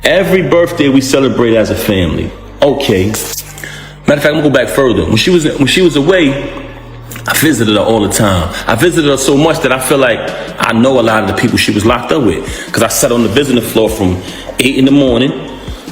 Every birthday we celebrate as a family. Okay. Matter of fact, I'm gonna go back further. When she was away, I visited her all the time. I visited her so much that I feel like I know a lot of the people she was locked up with. Because I sat on the visiting floor from 8 in the morning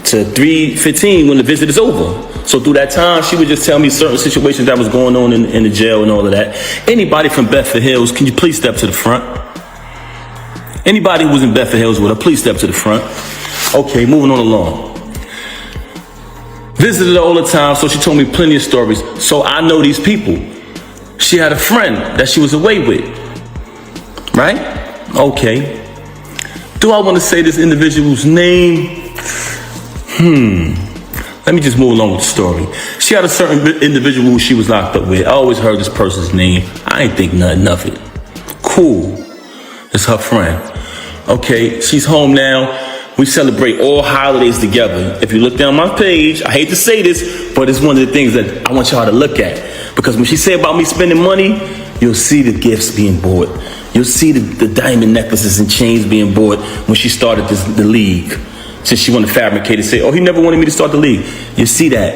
to 3:15 when the visit is over. So through that time, she would just tell me certain situations that was going on in the jail and all of that. Anybody from Bedford Hills, can you please step to the front? Anybody who was in Bedford Hills with her, please step to the front. Okay, moving on along. Visited her all the time, so she told me plenty of stories. So I know these people. She had a friend that she was away with, right? Okay. Do I want to say this individual's name? Let me just move along with the story. She had a certain individual who she was locked up with. I always heard this person's name. I ain't think nothing of it. Cool. It's her friend. Okay, she's home now. We celebrate all holidays together. If you look down my page, I hate to say this, but it's one of the things that I want y'all to look at. Because when she said about me spending money, you'll see the gifts being bought. You'll see the diamond necklaces and chains being bought when she started the league. Since she wanted to fabricate and say, oh, he never wanted me to start the league. You see that.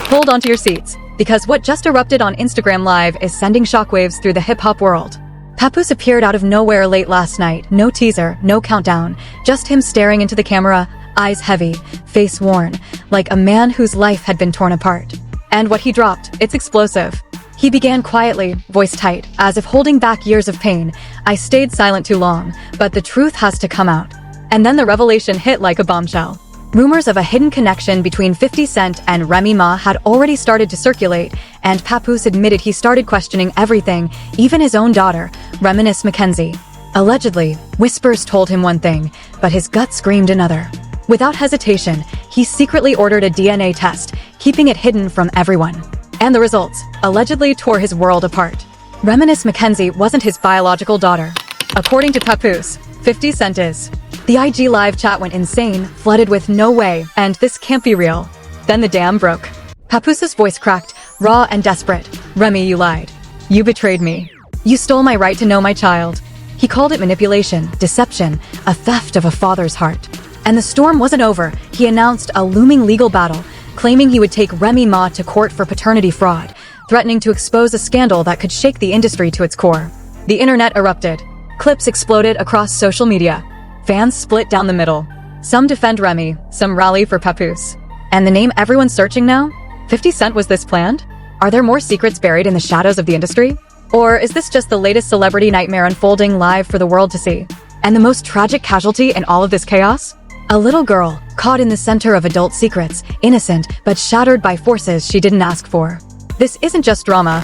Hold on to your seats, because what just erupted on Instagram Live is sending shockwaves through the hip-hop world. Papoose appeared out of nowhere late last night. No teaser, no countdown. Just him staring into the camera, eyes heavy, face worn, like a man whose life had been torn apart. And what he dropped, it's explosive. He began quietly, voice tight, as if holding back years of pain. I stayed silent too long, but the truth has to come out. And then the revelation hit like a bombshell. Rumors of a hidden connection between 50 Cent and Remy Ma had already started to circulate, and Papoose admitted he started questioning everything, even his own daughter, Reminisce Mackenzie. Allegedly, whispers told him one thing, but his gut screamed another. Without hesitation, he secretly ordered a DNA test, keeping it hidden from everyone. And the results allegedly tore his world apart. Reminisce Mackenzie wasn't his biological daughter. According to Papoose, 50 Cent is. The IG live chat went insane, flooded with no way, and this can't be real. Then the dam broke. Papoose's voice cracked, raw and desperate. Remy, you lied. You betrayed me. You stole my right to know my child. He called it manipulation, deception, a theft of a father's heart. And the storm wasn't over. He announced a looming legal battle, claiming he would take Remy Ma to court for paternity fraud, threatening to expose a scandal that could shake the industry to its core. The internet erupted. Clips exploded across social media. Fans split down the middle. Some defend Remy, some rally for Papoose. And the name everyone's searching now? 50 Cent, was this planned? Are there more secrets buried in the shadows of the industry? Or is this just the latest celebrity nightmare unfolding live for the world to see? And the most tragic casualty in all of this chaos? A little girl, caught in the center of adult secrets, innocent, but shattered by forces she didn't ask for. This isn't just drama.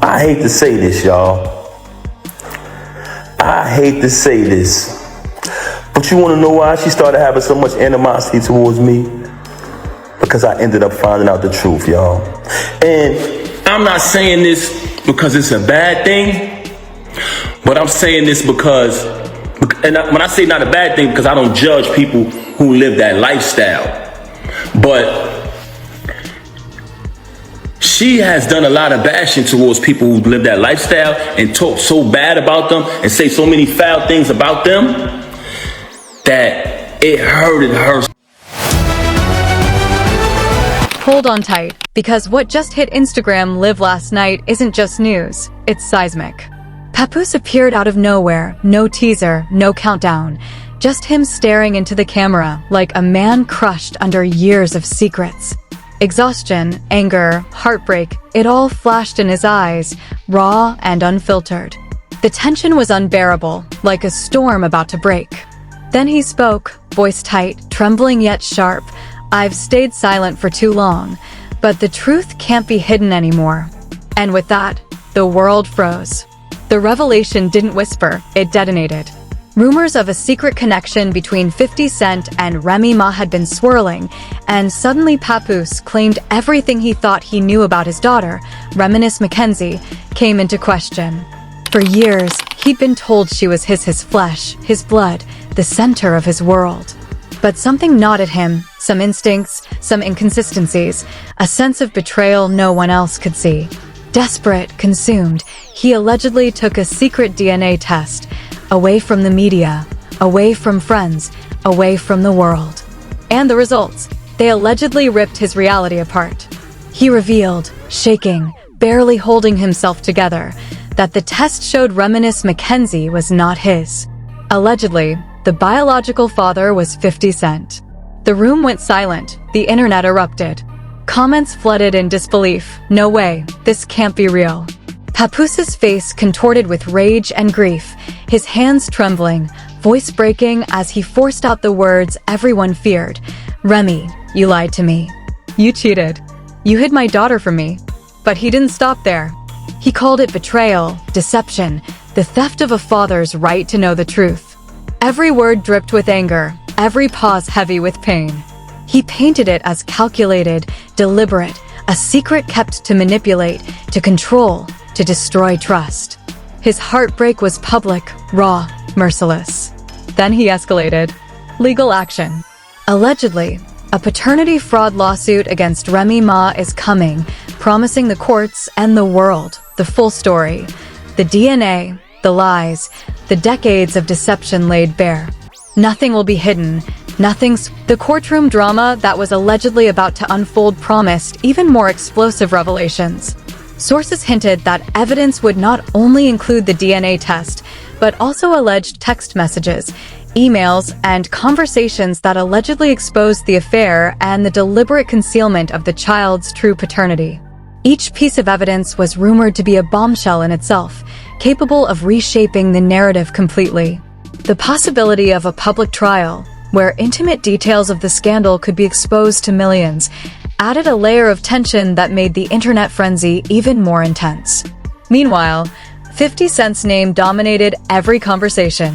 I hate to say this, y'all. I hate to say this. But you want to know why she started having so much animosity towards me? Because I ended up finding out the truth, y'all. And I'm not saying this because it's a bad thing, but I'm saying this because, when I say not a bad thing, because I don't judge people who live that lifestyle. But she has done a lot of bashing towards people who live that lifestyle and talk so bad about them and say so many foul things about them that it hurted her. Hold on tight, because what just hit Instagram Live last night isn't just news, it's seismic. Papoose appeared out of nowhere, no teaser, no countdown, just him staring into the camera like a man crushed under years of secrets. Exhaustion, anger, heartbreak, it all flashed in his eyes, raw and unfiltered. The tension was unbearable, like a storm about to break. Then he spoke, voice tight, trembling yet sharp. I've stayed silent for too long, but the truth can't be hidden anymore. And with that, the world froze. The revelation didn't whisper, it detonated. Rumors of a secret connection between 50 Cent and Remy Ma had been swirling, and suddenly Papoose claimed everything he thought he knew about his daughter, Reminisce Mackenzie, came into question. For years, he'd been told she was his flesh, his blood, the center of his world. But something gnawed at him, some instincts, some inconsistencies, a sense of betrayal no one else could see. Desperate, consumed, he allegedly took a secret DNA test, away from the media, away from friends, away from the world. And the results. They allegedly ripped his reality apart. He revealed, shaking, barely holding himself together, that the test showed Reminis Mackenzie was not his. Allegedly, the biological father was 50 Cent. The room went silent. The internet erupted. Comments flooded in disbelief. No way, this can't be real. Papoose's face contorted with rage and grief, his hands trembling, voice breaking as he forced out the words everyone feared. Remy, you lied to me. You cheated. You hid my daughter from me. But he didn't stop there. He called it betrayal, deception, the theft of a father's right to know the truth. Every word dripped with anger, every pause heavy with pain. He painted it as calculated, deliberate, a secret kept to manipulate, to control, to destroy trust. His heartbreak was public, raw, merciless. Then he escalated. Legal action. Allegedly, a paternity fraud lawsuit against Remy Ma is coming, promising the courts and the world the full story. The DNA, the lies, the decades of deception laid bare. Nothing will be hidden. The courtroom drama that was allegedly about to unfold promised even more explosive revelations. Sources hinted that evidence would not only include the DNA test, but also alleged text messages, emails, and conversations that allegedly exposed the affair and the deliberate concealment of the child's true paternity. Each piece of evidence was rumored to be a bombshell in itself, capable of reshaping the narrative completely. The possibility of a public trial, where intimate details of the scandal could be exposed to millions, added a layer of tension that made the internet frenzy even more intense. Meanwhile, 50 Cent's name dominated every conversation.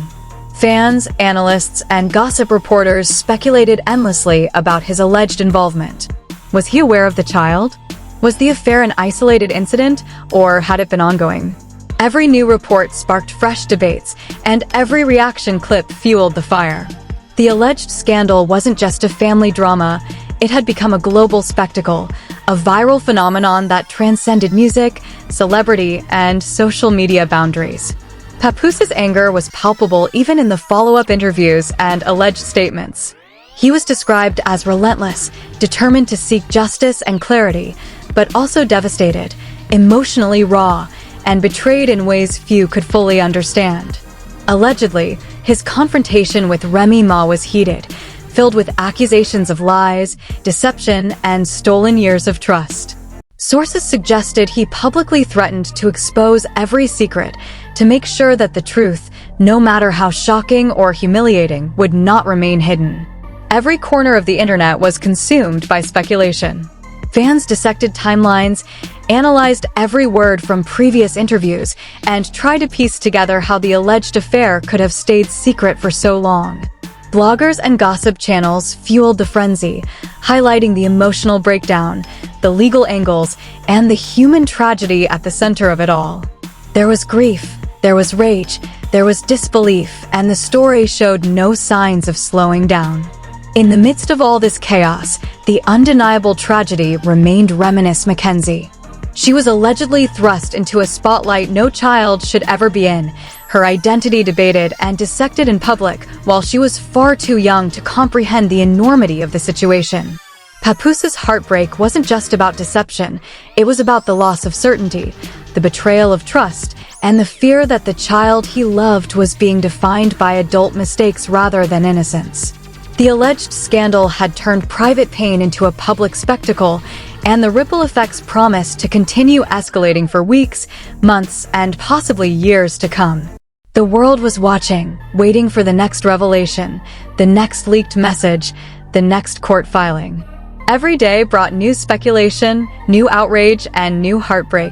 Fans, analysts, and gossip reporters speculated endlessly about his alleged involvement. Was he aware of the child? Was the affair an isolated incident, or had it been ongoing? Every new report sparked fresh debates, and every reaction clip fueled the fire. The alleged scandal wasn't just a family drama, it had become a global spectacle, a viral phenomenon that transcended music, celebrity, and social media boundaries. Papoose's anger was palpable even in the follow-up interviews and alleged statements. He was described as relentless, determined to seek justice and clarity, but also devastated, emotionally raw, and betrayed in ways few could fully understand. Allegedly, his confrontation with Remy Ma was heated, filled with accusations of lies, deception, and stolen years of trust. Sources suggested he publicly threatened to expose every secret, to make sure that the truth, no matter how shocking or humiliating, would not remain hidden. Every corner of the internet was consumed by speculation. Fans dissected timelines, analyzed every word from previous interviews, and tried to piece together how the alleged affair could have stayed secret for so long. Bloggers and gossip channels fueled the frenzy, highlighting the emotional breakdown, the legal angles, and the human tragedy at the center of it all. There was grief, there was rage, there was disbelief, and the story showed no signs of slowing down. In the midst of all this chaos, the undeniable tragedy remained Reminis Mackenzie. She was allegedly thrust into a spotlight no child should ever be in, her identity debated and dissected in public while she was far too young to comprehend the enormity of the situation. Papoose's heartbreak wasn't just about deception, it was about the loss of certainty, the betrayal of trust, and the fear that the child he loved was being defined by adult mistakes rather than innocence. The alleged scandal had turned private pain into a public spectacle, and the ripple effects promised to continue escalating for weeks, months, and possibly years to come. The world was watching, waiting for the next revelation, the next leaked message, the next court filing. Every day brought new speculation, new outrage, and new heartbreak.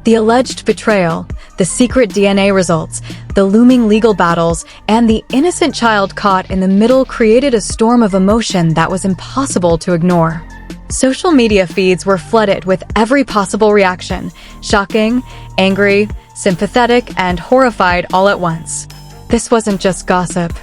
The alleged betrayal, the secret DNA results, the looming legal battles, and the innocent child caught in the middle created a storm of emotion that was impossible to ignore. Social media feeds were flooded with every possible reaction, shocking, angry, sympathetic, and horrified all at once. This wasn't just gossip.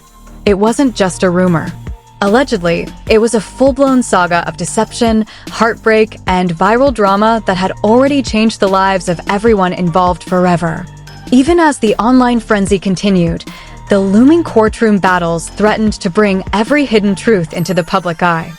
It wasn't just a rumor. Allegedly, it was a full-blown saga of deception, heartbreak, and viral drama that had already changed the lives of everyone involved forever. Even as the online frenzy continued, the looming courtroom battles threatened to bring every hidden truth into the public eye.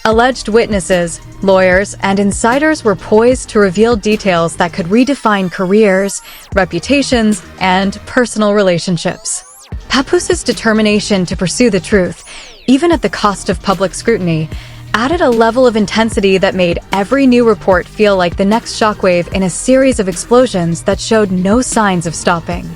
Alleged witnesses, lawyers, and insiders were poised to reveal details that could redefine careers, reputations, and personal relationships. Papoose's determination to pursue the truth, even at the cost of public scrutiny, added a level of intensity that made every new report feel like the next shockwave in a series of explosions that showed no signs of stopping.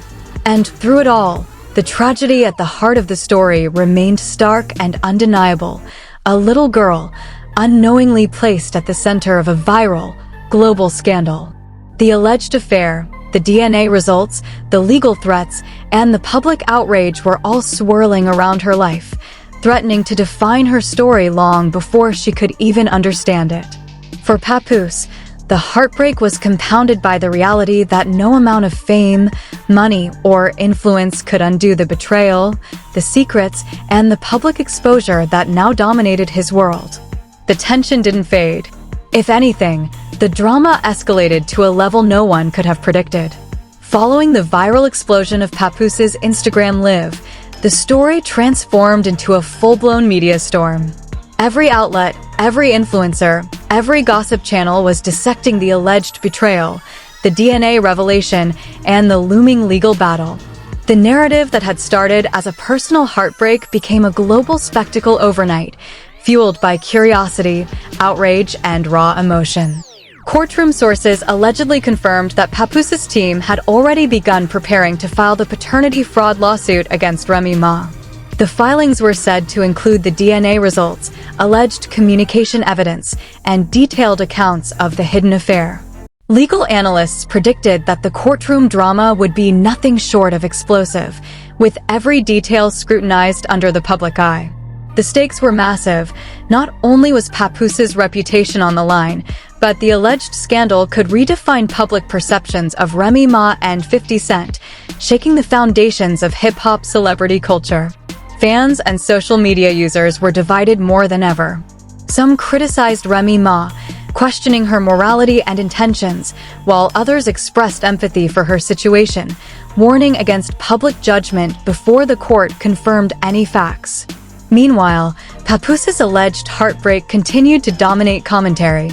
And through it all, the tragedy at the heart of the story remained stark and undeniable: a little girl, unknowingly placed at the center of a viral, global scandal. The alleged affair, the DNA results, the legal threats, and the public outrage were all swirling around her life, threatening to define her story long before she could even understand it. For Papoose, the heartbreak was compounded by the reality that no amount of fame, money, or influence could undo the betrayal, the secrets, and the public exposure that now dominated his world. The tension didn't fade. If anything, the drama escalated to a level no one could have predicted. Following the viral explosion of Papoose's Instagram Live, the story transformed into a full-blown media storm. Every outlet, every influencer, every gossip channel was dissecting the alleged betrayal, the DNA revelation, and the looming legal battle. The narrative that had started as a personal heartbreak became a global spectacle overnight, fueled by curiosity, outrage, and raw emotion. Courtroom sources allegedly confirmed that Papoose's team had already begun preparing to file the paternity fraud lawsuit against Remy Ma. The filings were said to include the DNA results, alleged communication evidence, and detailed accounts of the hidden affair. Legal analysts predicted that the courtroom drama would be nothing short of explosive, with every detail scrutinized under the public eye. The stakes were massive. Not only was Papoose's reputation on the line, but the alleged scandal could redefine public perceptions of Remy Ma and 50 Cent, shaking the foundations of hip-hop celebrity culture. Fans and social media users were divided more than ever. Some criticized Remy Ma, questioning her morality and intentions, while others expressed empathy for her situation, warning against public judgment before the court confirmed any facts. Meanwhile, Papoose's alleged heartbreak continued to dominate commentary.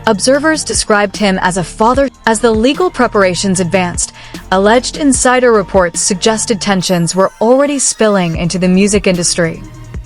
Observers described him as a father. As the legal preparations advanced, alleged insider reports suggested tensions were already spilling into the music industry.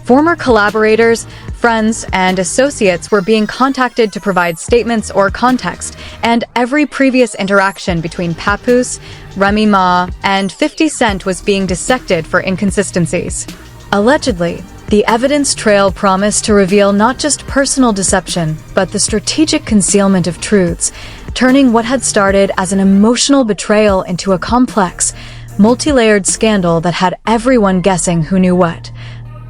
Former collaborators, friends, and associates were being contacted to provide statements or context, and every previous interaction between Papoose, Remy Ma, and 50 Cent was being dissected for inconsistencies. Allegedly, the evidence trail promised to reveal not just personal deception, but the strategic concealment of truths, turning what had started as an emotional betrayal into a complex, multi-layered scandal that had everyone guessing who knew what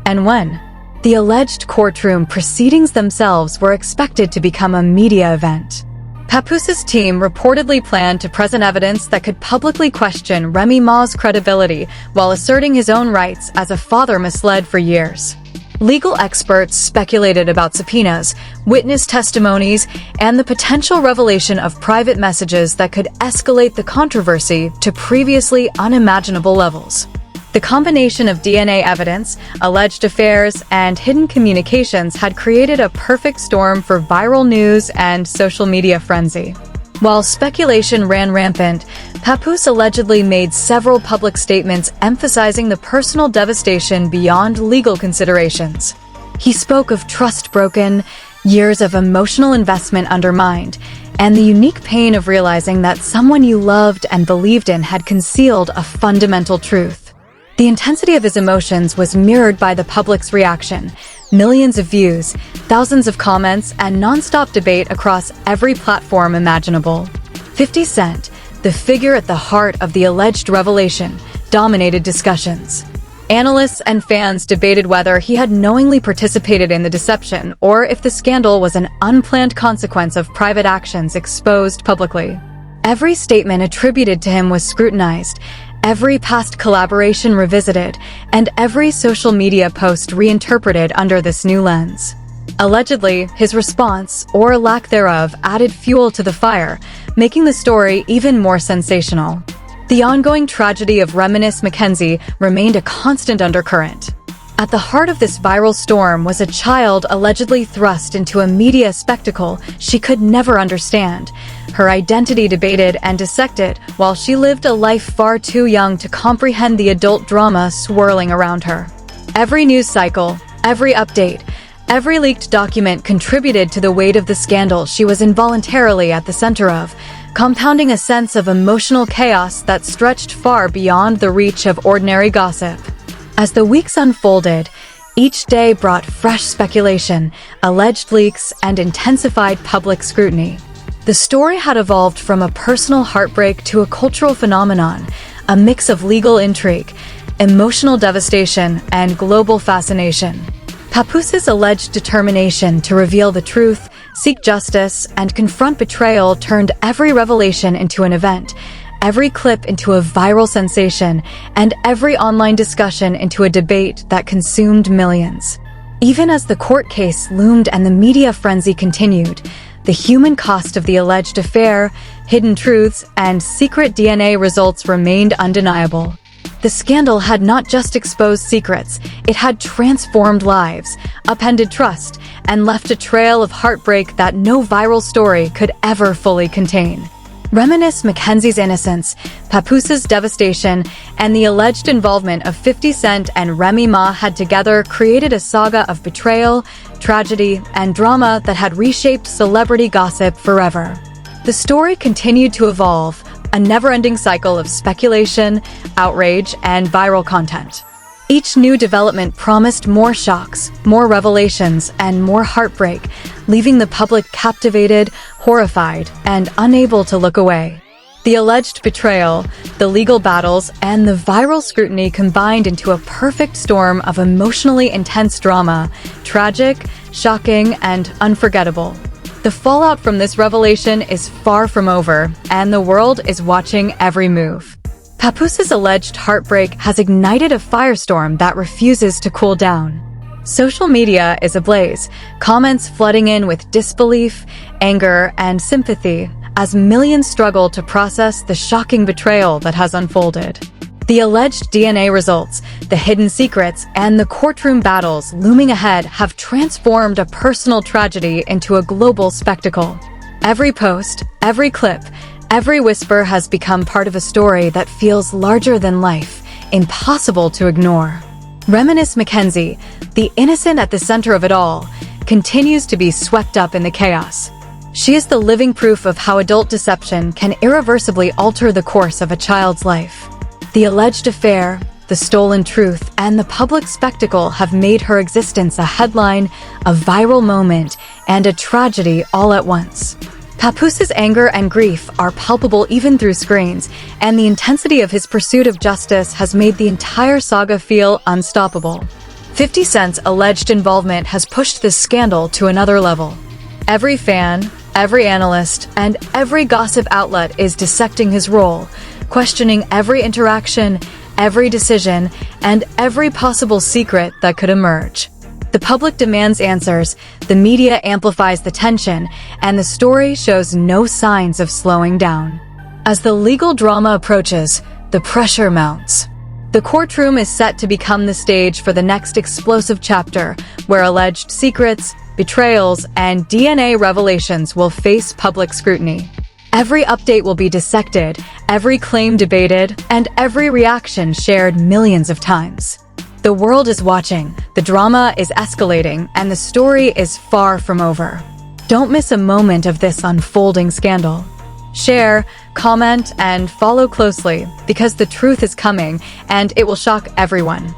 and when. The alleged courtroom proceedings themselves were expected to become a media event. Papoose's team reportedly planned to present evidence that could publicly question Remy Ma's credibility while asserting his own rights as a father misled for years. Legal experts speculated about subpoenas, witness testimonies, and the potential revelation of private messages that could escalate the controversy to previously unimaginable levels. The combination of DNA evidence, alleged affairs, and hidden communications had created a perfect storm for viral news and social media frenzy. While speculation ran rampant, Papoose allegedly made several public statements emphasizing the personal devastation beyond legal considerations. He spoke of trust broken, years of emotional investment undermined, and the unique pain of realizing that someone you loved and believed in had concealed a fundamental truth. The intensity of his emotions was mirrored by the public's reaction. Millions of views, thousands of comments, and non-stop debate across every platform imaginable. 50 Cent, the figure at the heart of the alleged revelation, dominated discussions. Analysts and fans debated whether he had knowingly participated in the deception or if the scandal was an unplanned consequence of private actions exposed publicly. Every statement attributed to him was scrutinized, every past collaboration revisited, and every social media post reinterpreted under this new lens. Allegedly, his response, or lack thereof, added fuel to the fire, making the story even more sensational. The ongoing tragedy of Reminis Mackenzie remained a constant undercurrent. At the heart of this viral storm was a child allegedly thrust into a media spectacle she could never understand, her identity debated and dissected while she lived a life far too young to comprehend the adult drama swirling around her. Every news cycle, every update, every leaked document contributed to the weight of the scandal she was involuntarily at the center of, compounding a sense of emotional chaos that stretched far beyond the reach of ordinary gossip. As the weeks unfolded, each day brought fresh speculation, alleged leaks, and intensified public scrutiny. The story had evolved from a personal heartbreak to a cultural phenomenon, a mix of legal intrigue, emotional devastation, and global fascination. Papoose's alleged determination to reveal the truth, seek justice, and confront betrayal turned every revelation into an event, every clip into a viral sensation, and every online discussion into a debate that consumed millions. Even as the court case loomed and the media frenzy continued, the human cost of the alleged affair, hidden truths, and secret DNA results remained undeniable. The scandal had not just exposed secrets, it had transformed lives, upended trust, and left a trail of heartbreak that no viral story could ever fully contain. Reminis Mackenzie's innocence, Papoose's devastation, and the alleged involvement of 50 Cent and Remy Ma had together created a saga of betrayal, tragedy, and drama that had reshaped celebrity gossip forever. The story continued to evolve, a never-ending cycle of speculation, outrage, and viral content. Each new development promised more shocks, more revelations, and more heartbreak, leaving the public captivated, horrified, and unable to look away. The alleged betrayal, the legal battles, and the viral scrutiny combined into a perfect storm of emotionally intense drama, tragic, shocking, and unforgettable. The fallout from this revelation is far from over, and the world is watching every move. Papoose's alleged heartbreak has ignited a firestorm that refuses to cool down. Social media is ablaze, comments flooding in with disbelief, anger, and sympathy as millions struggle to process the shocking betrayal that has unfolded. The alleged DNA results, the hidden secrets, and the courtroom battles looming ahead have transformed a personal tragedy into a global spectacle. Every post, every clip, every whisper has become part of a story that feels larger than life, impossible to ignore. Reminis Mackenzie, the innocent at the center of it all, continues to be swept up in the chaos. She is the living proof of how adult deception can irreversibly alter the course of a child's life. The alleged affair, the stolen truth, and the public spectacle have made her existence a headline, a viral moment, and a tragedy all at once. Papoose's anger and grief are palpable even through screens, and the intensity of his pursuit of justice has made the entire saga feel unstoppable. 50 Cent's alleged involvement has pushed this scandal to another level. Every fan, every analyst, and every gossip outlet is dissecting his role, questioning every interaction, every decision, and every possible secret that could emerge. The public demands answers, the media amplifies the tension, and the story shows no signs of slowing down. As the legal drama approaches, the pressure mounts. The courtroom is set to become the stage for the next explosive chapter, where alleged secrets, betrayals, and DNA revelations will face public scrutiny. Every update will be dissected, every claim debated, and every reaction shared millions of times. The world is watching, the drama is escalating, and the story is far from over. Don't miss a moment of this unfolding scandal. Share, comment, and follow closely, because the truth is coming, and it will shock everyone.